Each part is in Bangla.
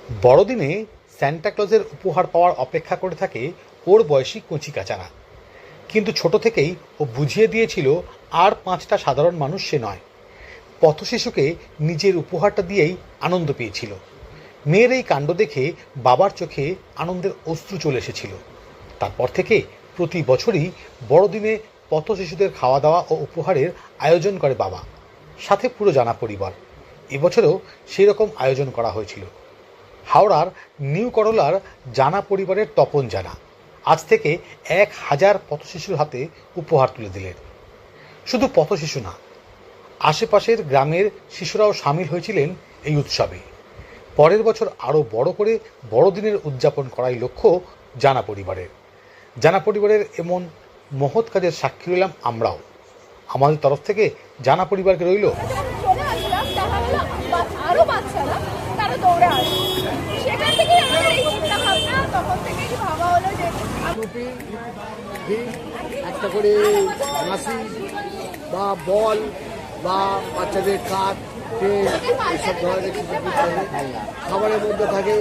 বড়দিনে স্যান্টা ক্লজের উপহার পাওয়ার অপেক্ষা করে থাকে ওর বয়সী কচিকাচারা। কিন্তু ছোট থেকেই ও বুঝিয়ে দিয়েছিল আর 5টা সাধারণ মানুষ সে নয়। পথশিশুকে নিজের উপহারটা দিয়েই আনন্দ পেয়েছিল। মেয়ের এই কাণ্ড দেখে বাবার চোখে আনন্দের অশ্রু চলে এসেছিল। তারপর থেকে প্রতি বছরই বড়দিনে পথশিশুদের খাওয়া দাওয়া ও উপহারের আয়োজন করে বাবা, সাথে পুরো জানা পরিবার। এবছরেও সেই রকম আয়োজন করা হয়েছিল। হাওড়ার নিউ করলার জানা পরিবারের তপন জানা আজ থেকে 1000 পথশিশুর হাতে উপহার তুলে দিলেন। শুধু পথশিশু না, আশেপাশের গ্রামের শিশুরাও সামিল হয়েছিলেন এই উৎসবে। পরের বছর আরও বড় করে বড়দিনের উদযাপন করাই লক্ষ্য জানা পরিবারের। জানা পরিবারের এমন মহৎ কাজের সাক্ষী রইলাম আমরাও। আমাদের তরফ থেকে জানা পরিবারকে রইল আরো বাচ্চারা তারা দৌড়ে আসে। সেখান থেকে আমাদের এই চিন্তা ভাবনা তখন থেকেই ভাবা হলো যে একটা করে হাসি বা বল বা বাচ্চাদের কাঠ এইসব ধরনের কিছু খাবারের মধ্যে থাকে,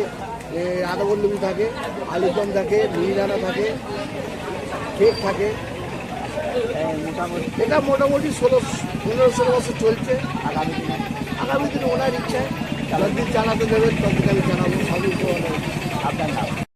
আদাবল্লবী থাকে, আলুদম থাকে, মিহিদানা থাকে, কেক থাকে। এটা মোটামুটি 15-16 বছর চলছে। আগামী দিনে ওনার ইচ্ছায় যতদিন জানাতে দেবেন ততদিন আমি জানাবো। সবই আপনার নাম।